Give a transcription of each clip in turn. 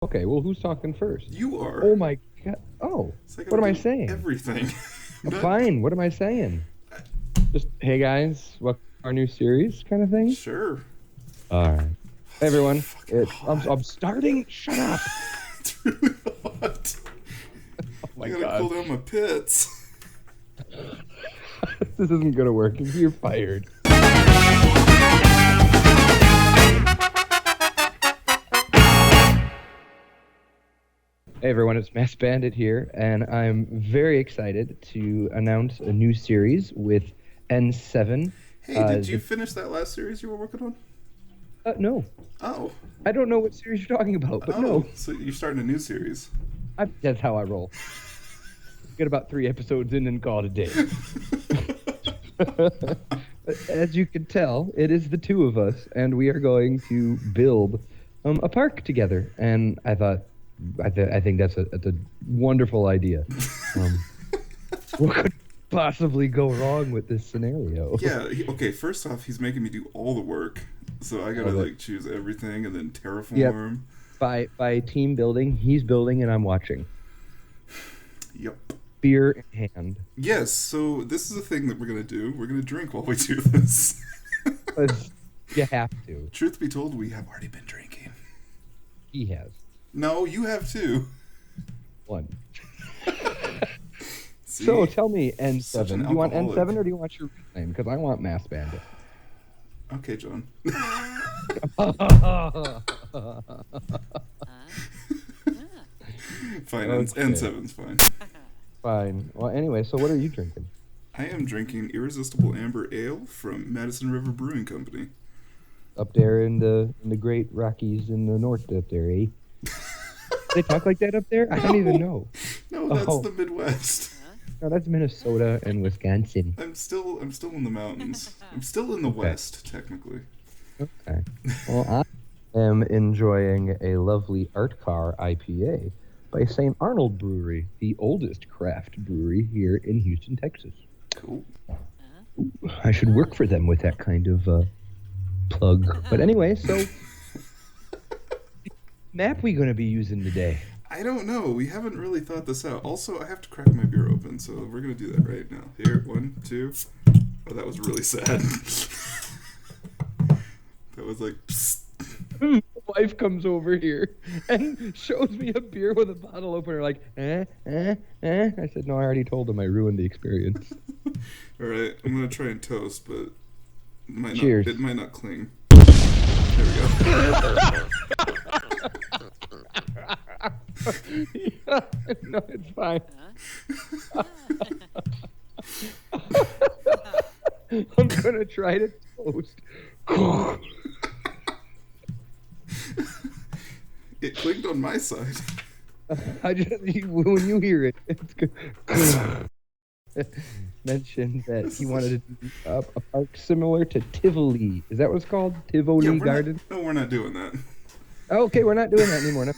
Okay, well, who's talking first? You are. Oh my god. Oh, It's like I what am I do saying? everything. Not Fine. What am I saying? Just, hey guys, welcome to our new series kind of thing? sure. All right. Hey It's everyone. fucking It's I'm, hot. I'm starting. Shut up. It's really hot. Oh I my gotta cool god. down my pits. This isn't gonna work. You're fired. Hey everyone, it's Mass Bandit here, and I'm very excited to announce a new series with nSeven. Hey, did you The finish that last series you were working on? no, Oh. I don't know what series you're talking about, but no, Oh, so you're starting a new series. that's how I roll. Get about 3 episodes in and call it a day. As you can tell, it is the two of us, and we are going to build a park together. And I think that's a wonderful idea. Um, what could possibly go wrong with this scenario? Yeah, okay, first off, he's making me do all the work. So I gotta Love it. like choose everything and then Yep. terraform. By team building, he's building and I'm watching. Yep. Beer in hand. Yes, so this is a thing that we're gonna do. We're gonna drink while we do this. 'Cause you have to. Truth be told, we have already been drinking. He has No, you have too. one. See? So tell me, Such an N7. Do you want alcoholic. N7 or do you want your real name? Because I want Mass Bandit. Okay, John. Fine, Okay. N7's fine. Fine. Well, anyway, so what are you drinking? I am drinking Irresistible Amber Ale from Madison River Brewing Company. Up there in the Great Rockies in the north up there, eh? They talk like that up there? I don't even know. No, that's Oh, the Midwest. no, that's Minnesota and Wisconsin. I'm still in the mountains. I'm still in the Okay. West, technically. Okay. Well, I am enjoying a lovely Art Car IPA by St. Arnold Brewery, the oldest craft brewery here in Houston, Texas. Cool. I should work for them with that kind of plug. But anyway, so map we gonna be using today? I don't know. We haven't really thought this out. Also, I have to crack my beer open, so we're gonna do that right now. Here, 1, 2. Oh, that was really sad. That was like, psst. Wife comes over here and shows me a beer with a bottle opener, like, I said, no, I already told him I ruined the experience. All right, I'm gonna try and toast, but Cheers. it might not cling. There we go. No, it's fine. I'm gonna try to toast. It clicked on my side. When you hear it, it's good. Mentioned that he wanted to do a park similar to Tivoli. Is that what it's called? Tivoli Garden? We're not doing that. Okay, we're not doing that anymore. No.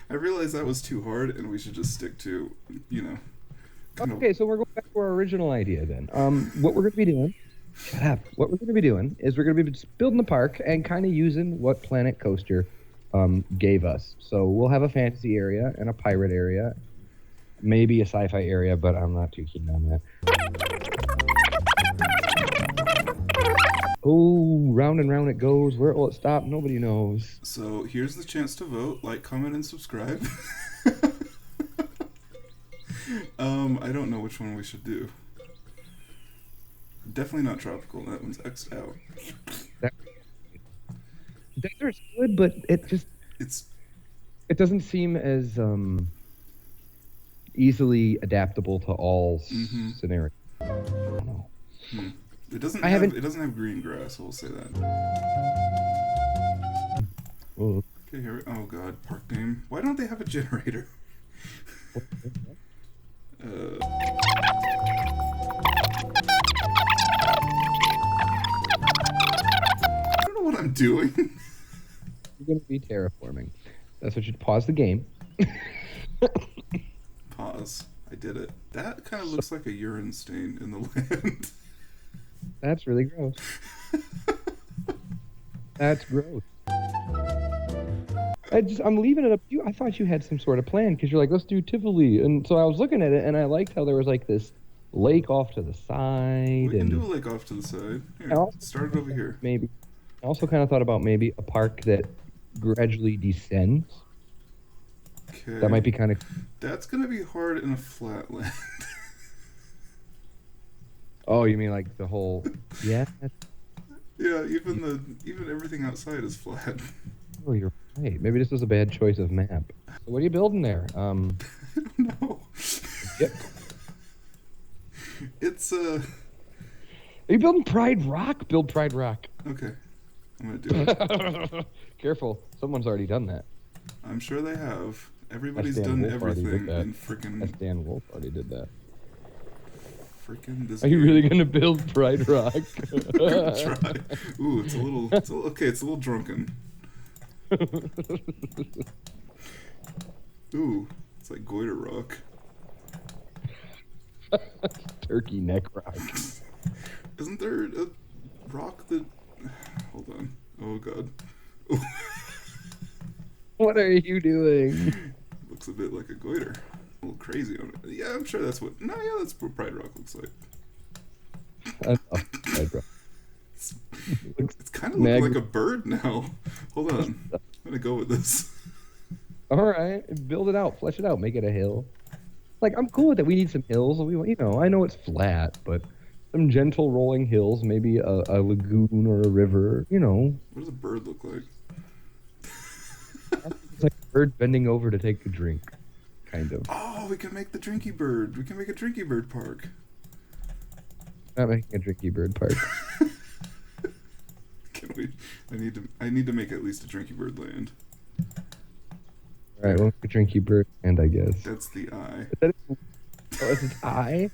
I realized that was too hard, and we should just stick to, Okay, so we're going back to our original idea then. What we're going to be doing, shut up. What we're going to be doing is we're going to be just building the park and kind of using what Planet Coaster gave us. So we'll have a fantasy area and a pirate area, maybe a sci-fi area, but I'm not too keen on that. Oh, round and round it goes. Where will it stop? Nobody knows. So here's the chance to vote, like, comment, and subscribe. I don't know which one we should do. Definitely not tropical. That one's X'd out. Desert's good, but It's it doesn't seem as easily adaptable to all scenarios. I don't know. It doesn't I have haven't- it doesn't have green grass. We'll say that. Oh, Okay, here. Oh God, park name. Why don't they have a generator? I don't know what I'm doing. you're going to be terraforming. That's what you pause the game. Pause. I did it. That kind of looks like a urine stain in the land. That's really gross. That's gross. I'm leaving it up to you. I thought you had some sort of plan because you're like, let's do Tivoli, and so I was looking at it and I liked how there was like this lake off to the side, We can do and a lake off to the side. I Here, also start it over here. maybe I also kind of thought about maybe a park that gradually descends. Okay. That might be kind of. That's gonna be hard in a flat land. Oh, you mean like the whole? Yeah. Yeah, even everything outside is flat. Oh, you're right. Maybe this was a bad choice of map. So what are you building there? No. Yep. It's Are you building Pride Rock? Build Pride Rock. okay. I'm gonna do it. Careful, someone's already done that. I'm sure they have. Everybody's Dan done Wolf already did everything that. in freaking Dan Wolf already did that. this. Are you game. really gonna build Pride Rock? Try. Ooh, it's a little okay. It's a little drunken. Ooh, it's like Goiter Rock. Turkey Neck Rock. Isn't there a rock that? Hold on. Oh god. What are you doing? Looks a bit like a goiter. A little crazy on it. Yeah, I'm sure that's what. No, yeah, that's what Pride Rock looks like. Pride Rock. It's kind of looking like a bird now. Hold on. I'm gonna go with this. All right, build it out, flesh it out, make it a hill. Like, I'm cool with that. We need some hills. I know it's flat, but some gentle rolling hills, maybe a lagoon or a river. What does a bird look like? It's like a bird bending over to take a drink, kind of. Oh, we can make the Drinky Bird. We can make a Drinky Bird park. Not making a Drinky Bird park. Can we? I need to make at least a Drinky Bird land. All right, we'll make a Drinky Bird, and I guess. That's the eye. That's its eye?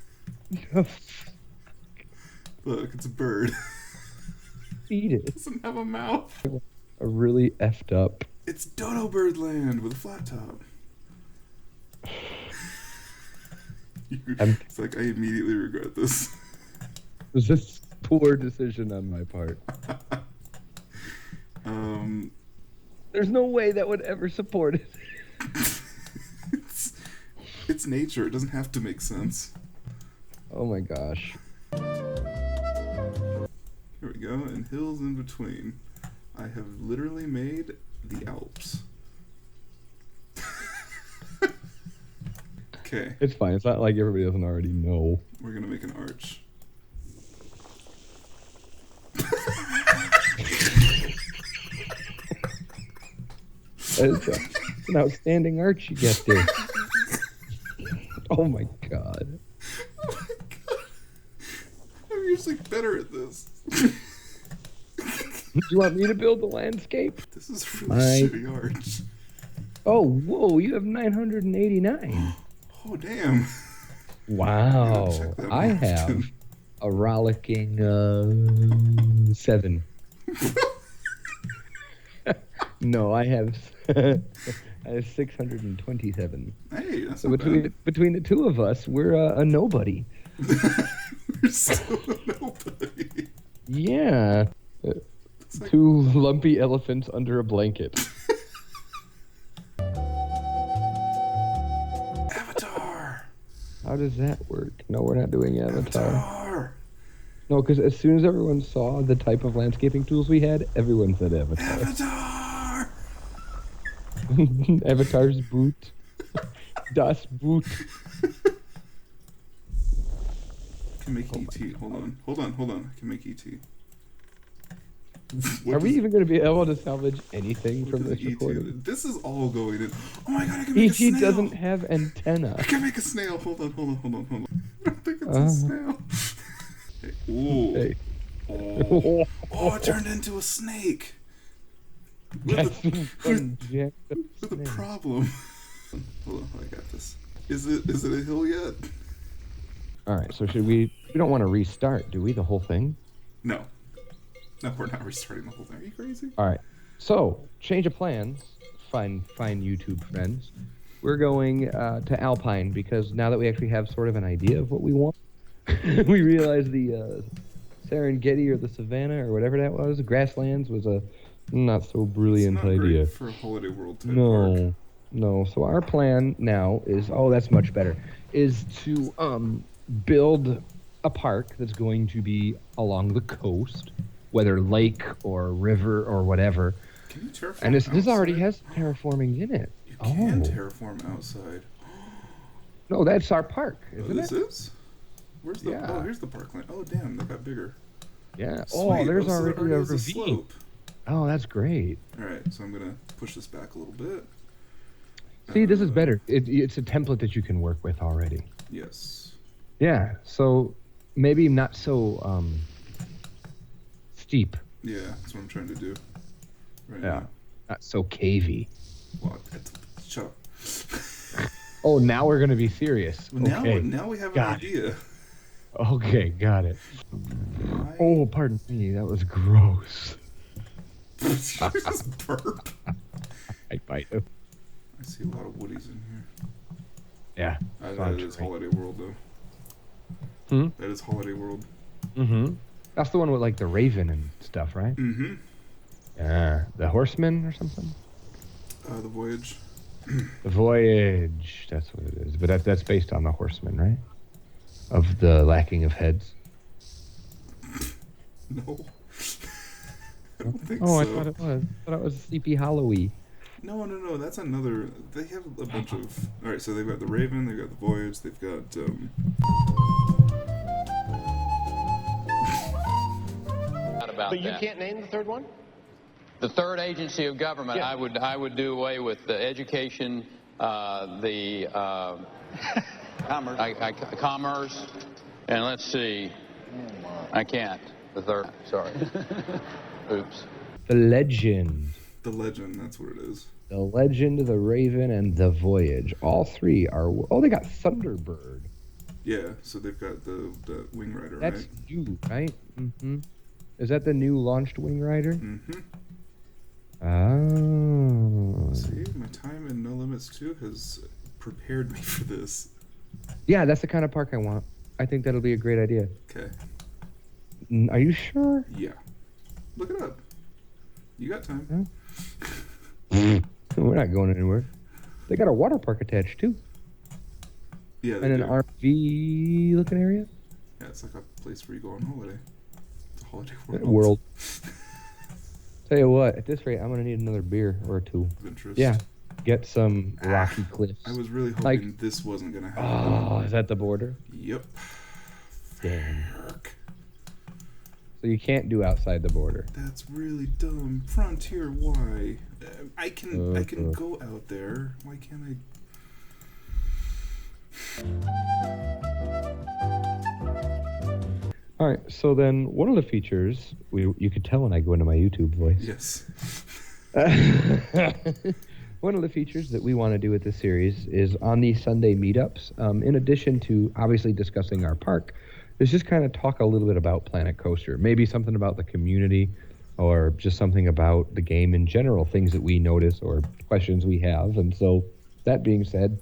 Look, it's a bird. Eat it. It doesn't have a mouth. A really effed up. It's Dodo Bird Land with a flat top. It's like I immediately regret this. It was a poor decision on my part. There's no way that would ever support it. It's nature. It doesn't have to make sense. Oh my gosh. Here we go, and hills in between. I have literally made the Alps. Okay. It's fine. It's not like everybody doesn't already know. We're gonna make an arch. It's an outstanding arch you get there. Oh my god. Oh my god. I'm usually better at this. Do you want me to build the landscape? This is a really shitty arch. Oh, whoa, you have 989. Oh, damn. Wow. I have a rollicking 7. No, I have 627. Hey, that's So not bad. between the two of us, we're a nobody. We're still a nobody. Yeah. It's like, 2 lumpy elephants under a blanket. Avatar. How does that work? No, we're not doing Avatar. Avatar. No, because as soon as everyone saw the type of landscaping tools we had, everyone said Avatar. Avatar. Avatar's boot. Das Boot. I can make ET. Hold on. I can make ET. Are we even going to be able to salvage anything from this ET? recording? This is all going in. Oh my god, I can make a snail. ET doesn't have antenna. I can make a snail. Hold on. I don't think it's a snail. Hey. Ooh. Hey. Oh. Oh, it turned into a snake. That's With a problem. Hold on, I got this. Is it a hill yet? All right, so we don't want to restart, do we, the whole thing? No. No, we're not restarting the whole thing. Are you crazy? All right, so change of plans, fine YouTube friends. We're going to Alpine because now that we actually have sort of an idea of what we want, we realize the Serengeti or the Savannah or whatever that was, grasslands was a not so It's brilliant not idea. great for a Holiday World type park. No, no. So our plan now is, oh, that's much better, is to build a park that's going to be along the coast, whether lake or river or whatever. Can you And terraform this already outside? has terraforming in it. You can Oh, terraform outside. no, that's our park, Oh, isn't this it? is? Where's the? Oh, Yeah, here's the parkland. Oh, damn, they got bigger. yeah. Oh, Sweet. Oh, there's so there already already a is a ravine. slope. Oh, that's great. All right, so I'm gonna push this back a little bit. See, this is Uh, better. It's a template that you can work with already. yes. Yeah, so maybe not so steep. Yeah, that's what I'm trying to do right Yeah, now. not so cavey. Well, shut up. Oh, now we're gonna be serious. Well, Okay, now we have an got it. idea. Okay, got it. Why? Oh, pardon me, that was gross. You just burp. I might have. I see a lot of woodies in here. Yeah. That is Holiday World, though. Hmm. That is Holiday World. Mm-hmm. That's the one with like the raven and stuff, right? Mm-hmm. Yeah. The horseman or something. The Voyage. The voyage. That's what it is. But that's based on the horseman, right? Of the lacking of heads. No. I don't think Oh, so. I thought it was. I thought it was Sleepy Hollowy. No. That's another. They have a bunch of. All right, so they've got the Raven, they've got the Voyage, they've got. About But you that. can't name the third one? The third agency of government, Yeah. I would do away with the education, the commerce, and let's see, I can't. The third, sorry, oops. The legend. The Legend, that's what it is. The legend, the raven, and the voyage. All three are. Oh, they got Thunderbird. Yeah, so they've got the Wing Rider, That's right? new, right? Mm-hmm. Is that the new launched Wing Rider? Mm-hmm. Oh. See, my time in No Limits 2 has prepared me for this. Yeah, that's the kind of park I want. I think that'll be a great idea. Okay. Are you sure? Yeah. Look it up. You got time. Huh? We're not going anywhere. They got a water park attached too, Yeah, they and an do. RV looking area. Yeah, it's like a place where you go on holiday. It's a holiday world. World. Tell you what, at this rate, I'm gonna need another beer or two. Of interest. Yeah, get some rocky cliffs. I was really hoping Like- this wasn't gonna happen. Oh, is that the border? Yep. Damn. Frick. So you can't do outside the border. That's really dumb. Frontier, why? I can go out there. Why can't I? All right. So then, one of the features you could tell when I go into my YouTube voice. Yes. One of the features that we want to do with this series is on these Sunday meetups, in addition to obviously discussing our park, is just kind of talk a little bit about Planet Coaster. Maybe something about the community or just something about the game in general, things that we notice or questions we have. And so, that being said,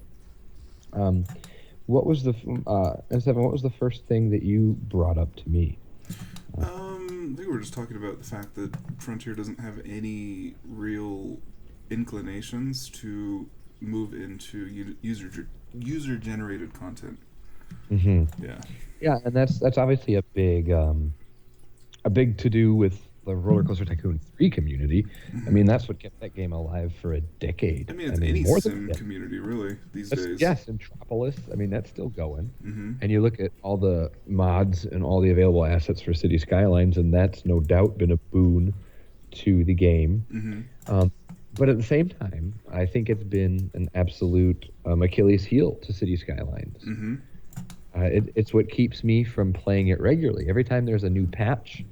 what was the nSeven, what was the first thing that you brought up to me? I think we were just talking about the fact that Frontier doesn't have any real inclinations to move into user generated content. Mm-hmm. Yeah. Yeah, and that's obviously a big to do with the Roller Coaster Tycoon 3 community. I mean, that's what kept that game alive for a decade. I mean, it's any more sim than that. community really these That's- days. Yes, Metropolis. I mean, that's still going. Mm-hmm. And you look at all the mods and all the available assets for City Skylines, and that's no doubt been a boon to the game. Mm-hmm. But at the same time, I think it's been an absolute Achilles heel to City Skylines. Mm-hmm. It's what keeps me from playing it regularly. Every time there's a new patch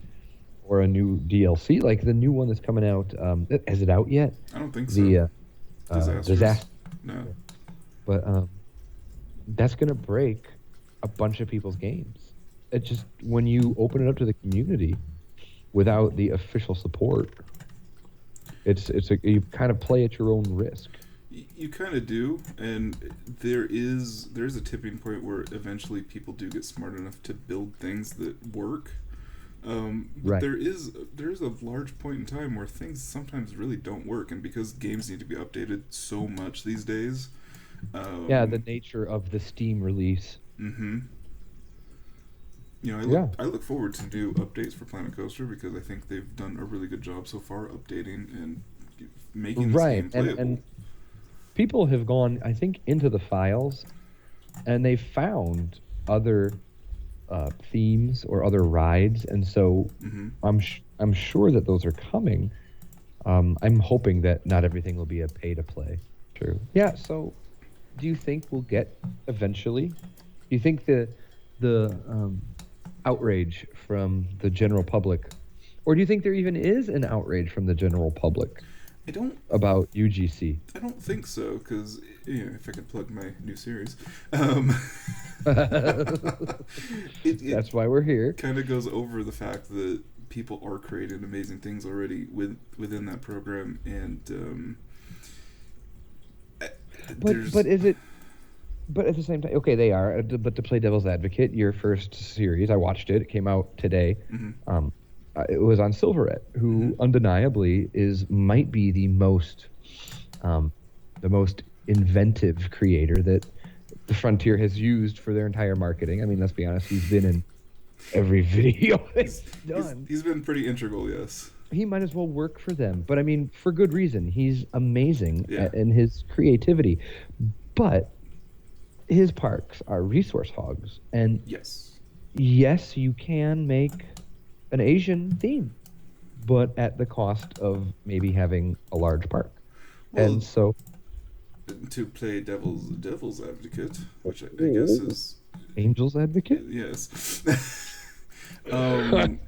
or a new DLC, like the new one that's coming out, is it out yet? I don't think so. The Disasters. disaster. No. But that's going to break a bunch of people's games. It just, when you open it up to the community without the official support, you kind of play at your own risk. You kind of do, and there's a tipping point where eventually people do get smart enough to build things that work. But Right. there is a large point in time where things sometimes really don't work, and because games need to be updated so much these days. Yeah, the Um, nature of the Steam release. mm-hmm. Yeah. I look forward to new updates for Planet Coaster because I think they've done a really good job so far updating and making this Right. game And playable. people have gone, I think, into the files and they found other themes or other rides, and so Mm-hmm. I'm sure that those are coming. I'm hoping that not everything will be a pay to play. True. Yeah. So, do you think we'll get eventually? Do you think the outrage from the general public, or do you think there even is an outrage from the general public I don't about UGC? I don't think so because if I could plug my new series, um, it That's why we're here. kind of goes over the fact that people are creating amazing things already within that program, and But there's is it? But at the same time, okay, they are. But to play devil's advocate, your first series, I watched it. It came out today. mm-hmm, Um, it was on Silverette, mm-hmm, who undeniably might be um, the most inventive creator that the Frontier has used for their entire marketing. I mean, let's be honest, he's been in every video he's, it's done. he's been pretty integral, yes, He might as well work for them. But I mean, for good reason. He's amazing yeah, in his creativity. But his parks are resource hogs. And yes. yes, you can make an Asian theme, but at the cost of maybe having a large park. And Well, so, to play devil's advocate, which I guess is Angel's Advocate? yes. um,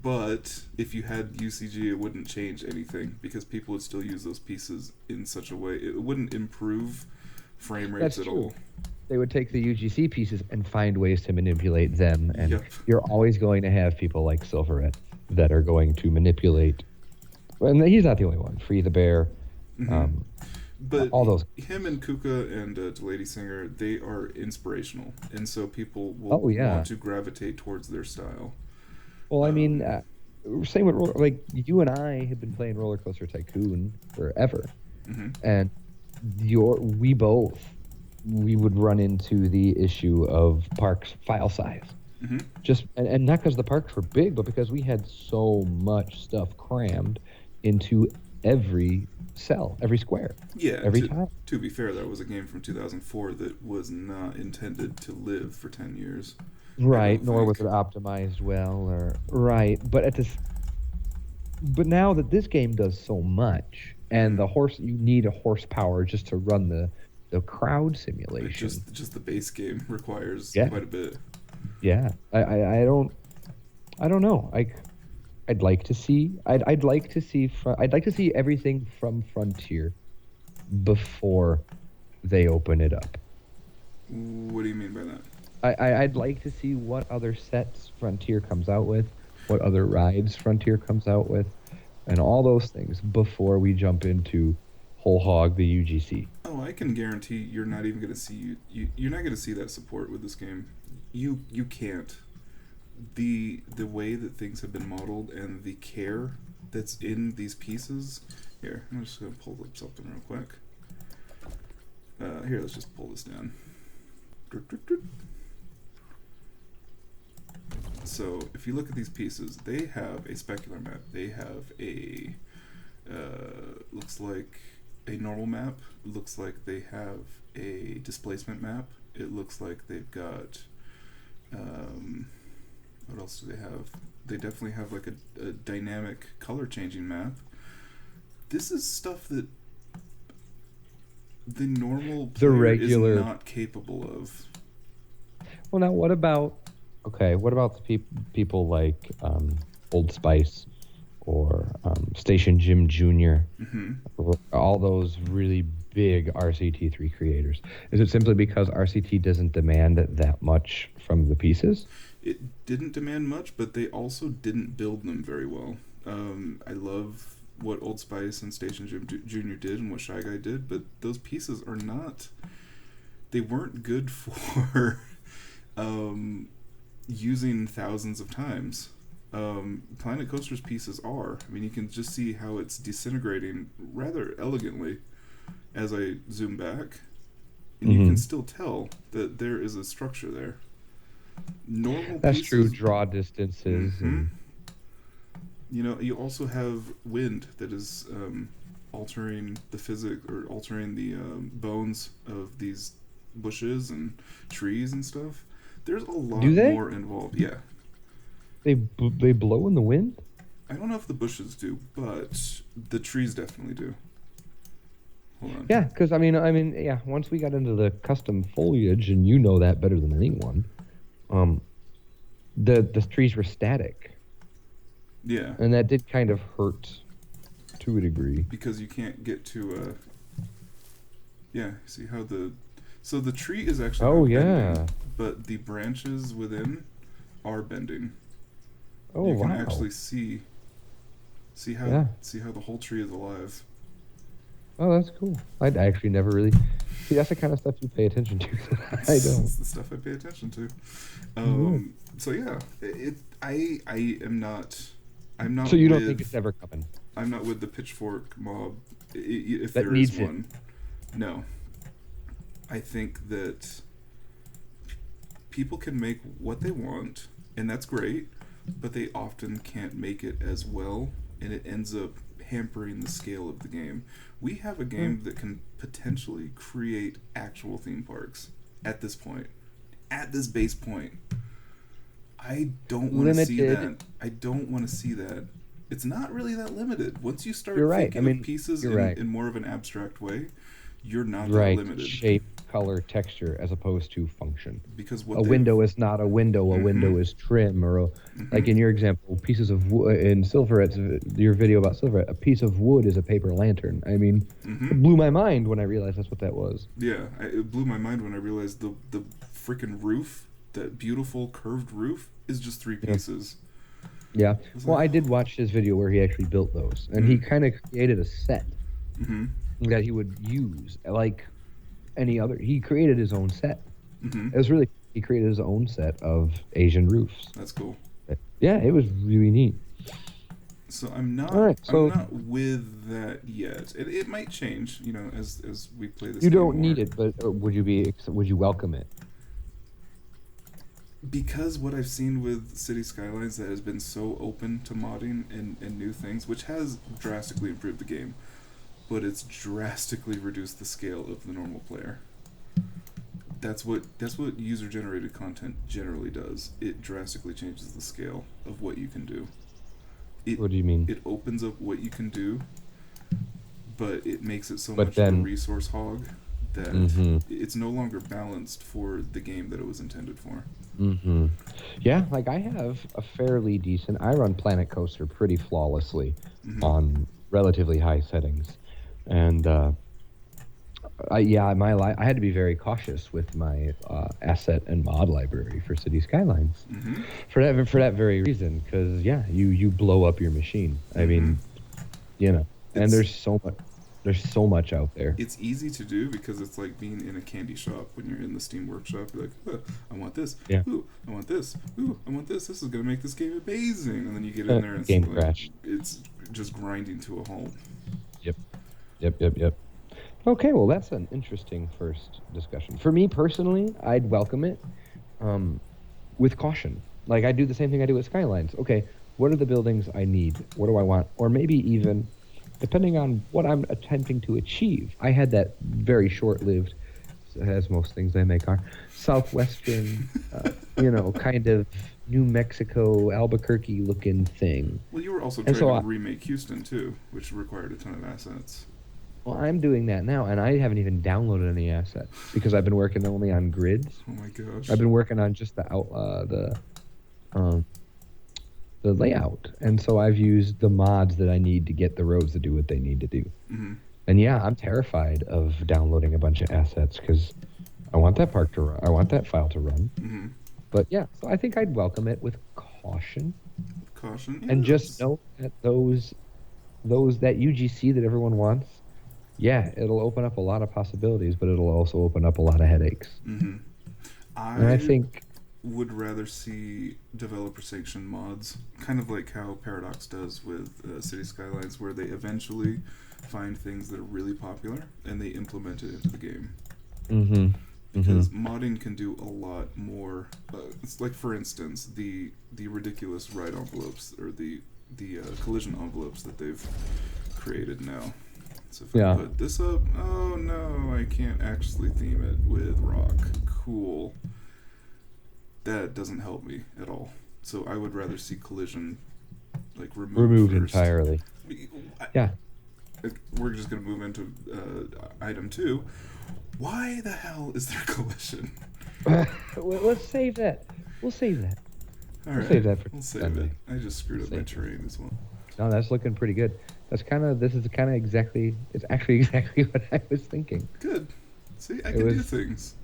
but if you had UCG, it wouldn't change anything because people would still use those pieces in such a way. It wouldn't improve frame rates That's at true. all. They would take the UGC pieces and find ways to manipulate them. And Yep. you're always going to have people like Silverette that are going to manipulate. And he's not the only one. Free the Bear, Mm-hmm. um, But all those. him and Kuka and the Lady Singer, they are inspirational, and so people will Oh, yeah. want to gravitate towards their style. Well, I mean, Um, same with like you and I have been playing Roller Coaster Tycoon forever, mm-hmm. and we would run into the issue of parks file size. Mm-hmm. Just and not because the parks were big, but because we had so much stuff crammed into every cell, every square, Yeah, every time. to be fair, that was a game from 2004 that was not intended to live for 10 years. I Right, don't nor was think. it optimized well, or right. But now that this game does so much, and you need a horsepower just to run the crowd simulation. Just the base game requires Yeah. quite a bit. Yeah, I don't know. I'd like to see. I'd like to see. I'd like to see everything from Frontier before they open it up. What do you mean by that? I'd like to see what other sets Frontier comes out with, what other rides Frontier comes out with, and all those things before we jump into whole hog the UGC. Oh, I can guarantee you're not even going to see you're not going to see that support with this game. You can't. The way that things have been modeled and the care that's in these pieces. Here, I'm just going to pull up something real quick. Here, let's just pull this down. So, if you look at these pieces, they have a specular map. They have a looks like a normal map. It looks like they have a displacement map. It looks like they've got what else do they have? They definitely have like a dynamic color changing map. This is stuff that the normal player regular- is not capable of. Well, now what about the people like Old Spice or Station Jim Jr. Mm-hmm. All those really big RCT3 creators? Is it simply because RCT doesn't demand that much from the pieces? It didn't demand much, but they also didn't build them very well. I love what Old Spice and Station Jim Jr. did and what Shy Guy did, but those pieces are not. They weren't good for using thousands of times. Planet Coaster's pieces are. I mean, you can just see how it's disintegrating rather elegantly as I zoom back, and you can still tell that there is a structure there. Normal That's pieces, true. Draw distances. And... You know, you also have wind that is altering the physics or altering the bones of these bushes and trees and stuff. There's a lot more involved. Yeah. They blow in the wind? I don't know if the bushes do, but the trees definitely do. Hold on. Yeah, because I mean, yeah. Once we got into the custom foliage, and you know that better than anyone, the trees were static. Yeah. And that did kind of hurt to a degree. Because you can't get to yeah, see how the tree is actually bending, but the branches within are bending. Oh, you can actually see how the whole tree is alive. Oh, that's cool. I'd actually never really see. That's the kind of stuff you pay attention to. I don't. It's the stuff I pay attention to. So yeah, I am not. I'm not. So you don't think it's ever coming? I'm not with the pitchfork mob. If that there needs is one, no. I think that people can make what they want, and that's great, but they often can't make it as well, and it ends up hampering the scale of the game. We have a game that can potentially create actual theme parks at this point, at this base point. I don't want to see that. I don't want to see that. It's not really that limited. Once you start thinking of pieces in more of an abstract way, you're not that limited. Shape, color, texture, as opposed to function. Because a window is not a window. A window is trim, or like in your example, pieces of wood. In Silverette's, your video about Silverette, a piece of wood is a paper lantern. I mean, it blew my mind when I realized that's what that was. Yeah, it blew my mind when I realized the freaking roof, that beautiful curved roof, is just 3 pieces. Yeah. Well, I did watch his video where he actually built those, and he kind of created a set that he would use, like any other. He created his own set. It was really, he created his own set of Asian roofs. That's cool. Yeah, it was really neat. So I'm not. I'm not with that yet. It might change, you know, as we play this. You don't need it, but would you welcome it? Because what I've seen with City Skylines that has been so open to modding and new things, which has drastically improved the game, but it's drastically reduced the scale of the normal player. That's what user-generated content generally does. It drastically changes the scale of what you can do. What do you mean? It opens up what you can do, but it makes it so much of a resource hog that it's no longer balanced for the game that it was intended for. Yeah, like I have a fairly decent. I run Planet Coaster pretty flawlessly on relatively high settings, and I had to be very cautious with my asset and mod library for City Skylines for that very reason. Because you blow up your machine. I mean, you know, and there's so much out there. It's easy to do because it's like being in a candy shop when you're in the Steam Workshop. You're like, I want this. Yeah. Ooh, I want this. Ooh, I want this. This is gonna make this game amazing. And then you get in there and game crash. It's just grinding to a halt. Yep. Okay, well, that's an interesting first discussion. For me personally, I'd welcome it with caution. Like, I do the same thing I do with Skylines. Okay, what are the buildings I need? What do I want? Or maybe even, depending on what I'm attempting to achieve. I had that very short-lived, as most things I make are, southwestern, kind of New Mexico, Albuquerque-looking thing. Well, you were also trying to remake Houston, too, which required a ton of assets. Well, I'm doing that now, and I haven't even downloaded any assets because I've been working only on grids. Oh my gosh! I've been working on just the layout, and so I've used the mods that I need to get the roads to do what they need to do. And yeah, I'm terrified of downloading a bunch of assets because I want that park to run. I want that file to run. But yeah, so I think I'd welcome it with caution. And just know that those that UGC that everyone wants. Yeah, it'll open up a lot of possibilities, but it'll also open up a lot of headaches. And I think, I think it's would rather see developer sanctioned mods, kind of like how Paradox does with City Skylines, where they eventually find things that are really popular and they implement it into the game. Mm-hmm. Because modding can do a lot more. It's like, for instance, the ridiculous ride envelopes or the collision envelopes that they've created now. So if I put this up, oh no, I can't actually theme it with rock. Cool. That doesn't help me at all. So I would rather see collision like removed first. Entirely. We're just gonna move into item 2. Why the hell is there collision? Let's save that. We'll save that. All right. Save that for We'll save Sunday. it. I just screwed up my terrain as well. No, that's looking pretty good. This is kind of exactly. It's actually exactly what I was thinking. Good. See, I can do things.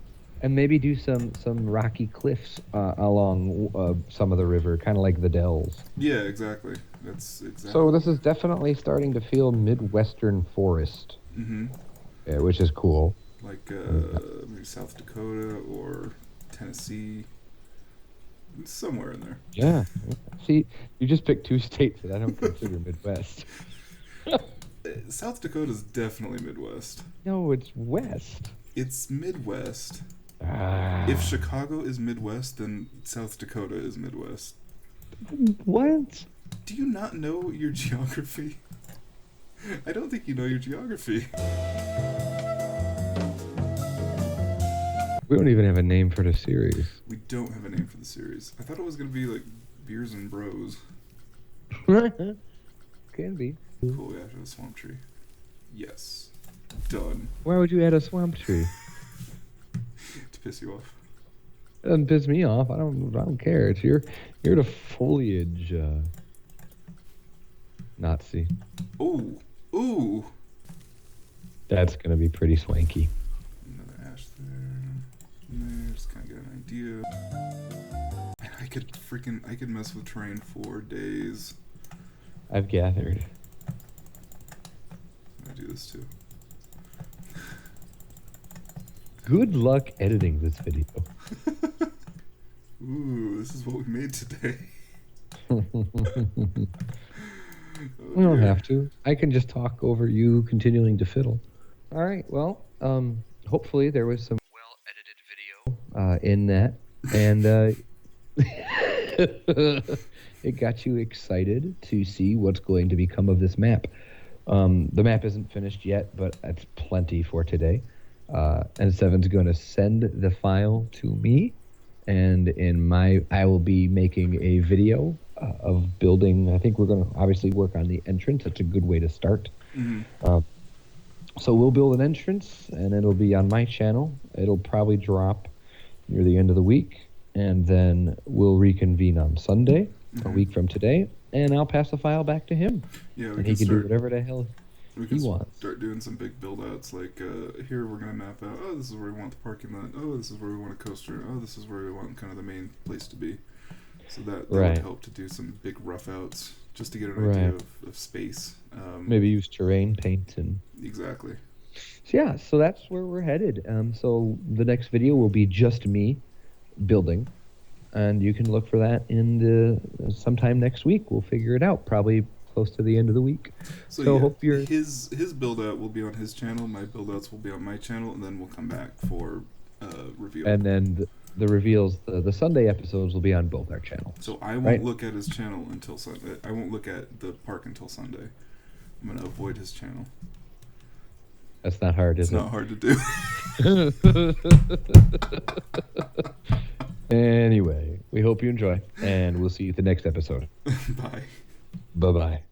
And maybe do some rocky cliffs along some of the river, kind of like the Dells. Yeah, exactly. That's exactly. So this is definitely starting to feel Midwestern forest. Mm-hmm. Yeah, which is cool. Like maybe South Dakota or Tennessee. Somewhere in there. Yeah. See, you just picked 2 states that I don't consider Midwest. South Dakota is definitely Midwest. No, it's West. It's Midwest. If Chicago is Midwest, then South Dakota is Midwest. What? Do you not know your geography? I don't think you know your geography. We don't even have a name for the series. We don't have a name for the series. I thought it was going to be like Beers and Bros. Can be. Cool, we have a swamp tree. Yes. Done. Why would you add a swamp tree? To piss you off. It doesn't piss me off. I don't care. It's you're the foliage Nazi. Ooh. That's gonna be pretty swanky. Another ash there. Just kind of get an idea. I could mess with terrain for days. I've gathered. I do this too. Good luck editing this video. Ooh, this is what we made today. We don't have to. I can just talk over you continuing to fiddle. All right. Well, hopefully there was some well-edited video in that, and it got you excited to see what's going to become of this map. The map isn't finished yet, but it's plenty for today. nSeven's going to send the file to me, and I will be making a video of building. I think we're going to obviously work on the entrance. That's a good way to start. Mm-hmm. So we'll build an entrance, and it'll be on my channel. It'll probably drop near the end of the week, and then we'll reconvene on Sunday, a week from today, and I'll pass the file back to him. Yeah, and he can do whatever the hell he wants. Start doing some big build-outs, like here we're going to map out, oh, this is where we want the parking lot, oh, this is where we want a coaster, oh, this is where we want kind of the main place to be. So that would help to do some big rough-outs, just to get an idea of space. Maybe use terrain paint and... Exactly. So that's where we're headed. So the next video will be just me building, and you can look for that in sometime next week. We'll figure it out, probably close to the end of the week. So hope his build out will be on his channel, my build outs will be on my channel, and then we'll come back for reveal. And then the reveals, the Sunday episodes will be on both our channels. So I won't look at his channel until Sunday. I won't look at the park until Sunday. I'm gonna avoid his channel. That's not hard, is it? It's not hard to do. Anyway, we hope you enjoy, and we'll see you at the next episode. Bye. Bye-bye.